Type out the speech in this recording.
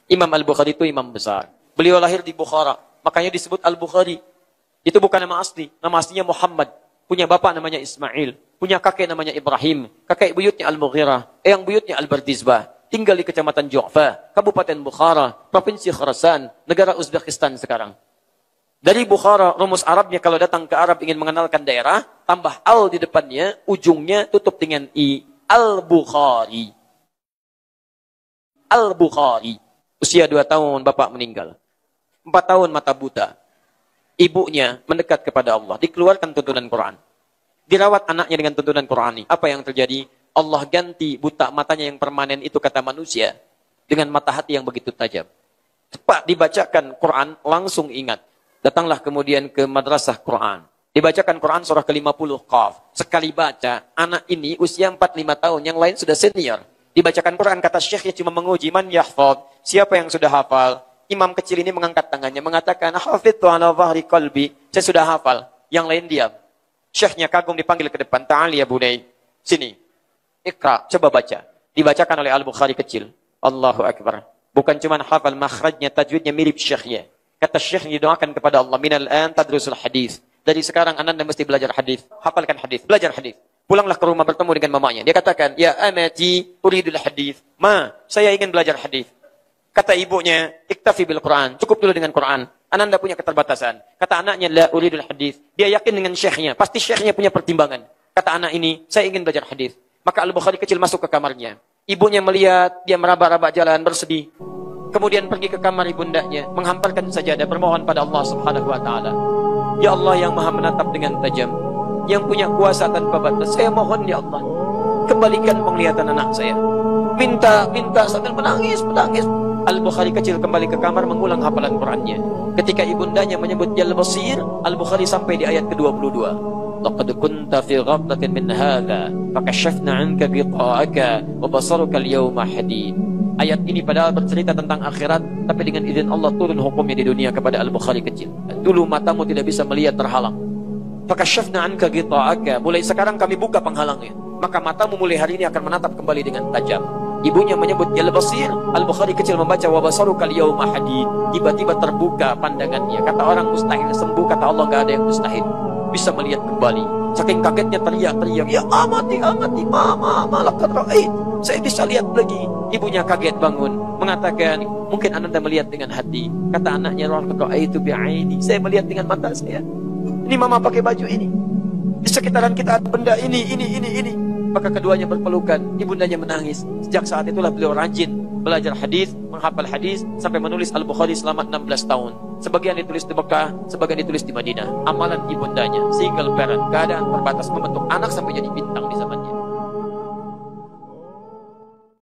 Imam Al-Bukhari itu imam besar. Beliau lahir di Bukhara, makanya disebut Al-Bukhari. Itu bukan nama asli. Nama aslinya Muhammad. Punya bapak namanya Ismail. Punya kakek namanya Ibrahim. Kakek buyutnya Al-Mughirah. Eyang buyutnya Al-Bardizbah. Tinggal di Kecamatan Ju'fa, Kabupaten Bukhara, Provinsi Khorasan, negara Uzbekistan sekarang. Dari Bukhara, rumus Arabnya kalau datang ke Arab ingin mengenalkan daerah, tambah al di depannya, ujungnya tutup dengan i. Al-Bukhari. Al-Bukhari. Usia 2 tahun bapak meninggal. 4 tahun mata buta. Ibunya mendekat kepada Allah. Dikeluarkan tuntunan Quran. Dirawat anaknya dengan tuntunan Qurani. Apa yang terjadi? Allah ganti buta matanya yang permanen itu kata manusia. Dengan mata hati yang begitu tajam. Cepat dibacakan Quran, langsung ingat. Datanglah kemudian ke madrasah Quran. Dibacakan Quran surah ke-50 Qaf. Sekali baca, anak ini usia 4-5 tahun. Yang lain sudah senior. Dibacakan Quran, kata syekhnya cuma menguji. Man yahfad. Siapa yang sudah hafal? Imam kecil ini mengangkat tangannya, mengatakan, hafidtu ala dhahri qalbi. Saya sudah hafal. Yang lain diam. Syekhnya kagum dipanggil ke depan. Ta'ali ya bunai. Sini. Iqra. Coba baca. Dibacakan oleh Al-Bukhari kecil. Allahu Akbar. Bukan cuma hafal makhrajnya, tajwidnya mirip syekhnya. Kata syekhnya doakan kepada Allah. Minal an tadrusul hadis. Dari sekarang anda mesti belajar hadis. Hafalkan hadis. Belajar hadis. Pulanglah ke rumah bertemu dengan mamanya. Dia katakan, ya amati uridul hadis. Ma, saya ingin belajar hadis. Kata ibunya, iktafi bil Quran. Cukup dulu dengan Quran. Ananda punya keterbatasan. Kata anaknya, la uridul hadis. Dia yakin dengan syekhnya. Pasti syekhnya punya pertimbangan. Kata anak ini, saya ingin belajar hadis. Maka Al-Bukhari kecil masuk ke kamarnya. Ibunya melihat, dia meraba-raba jalan, bersedih. Kemudian pergi ke kamar ibundanya, menghamparkan sajadah, bermohon pada Allah Subhanahu wa taala. Ya Allah yang Maha menatap dengan tajam, yang punya kuasa tanpa batas, saya mohon ya Allah, kembalikan penglihatan anak saya. Minta sambil menangis. Al-Bukhari kecil kembali ke kamar mengulang hafalan Qurannya. Ketika ibundanya menyebut Jal Basir, Al-Bukhari sampai di ayat ke-22. Laqad kunta fi ghaflatin min hadha, fakashafna 'anka ghita'aka wa basaruka al-yawma hadid. Ayat ini padahal bercerita tentang akhirat, tapi dengan izin Allah turun hukumnya di dunia kepada Al-Bukhari kecil. Dulu matamu tidak bisa melihat, terhalang. Fakashafna 'anka ghita'aka, mulai sekarang kami buka penghalangnya. Maka matamu mulai hari ini akan menatap kembali dengan tajam. Ibunya menyebut Jal Basir, Al-Bukhari kecil membaca wa basaruka al-yawma hadid. Tiba-tiba terbuka pandangannya. Kata orang mustahil sembuh, kata Allah enggak ada yang mustahil. Bisa melihat kembali. Saking kagetnya teriak-teriak, ya amati, mama, laqad ra'ait. Saya bisa lihat lagi. Ibunya kaget bangun, mengatakan, mungkin Anda melihat dengan hati. Kata anaknya, laqad ra'aitu bi'aini. Saya melihat dengan mata saya. Ini mama pakai baju ini. Di sekitaran kita ada benda ini. Maka keduanya berpelukan, ibundanya menangis. Sejak saat itulah beliau rajin belajar hadis, menghafal hadis, sampai menulis Al-Bukhari selama 16 tahun. Sebagian ditulis di Mekah, sebagian ditulis di Madinah. Amalan ibundanya, single parent, keadaan terbatas membentuk anak sampai jadi bintang di zamannya.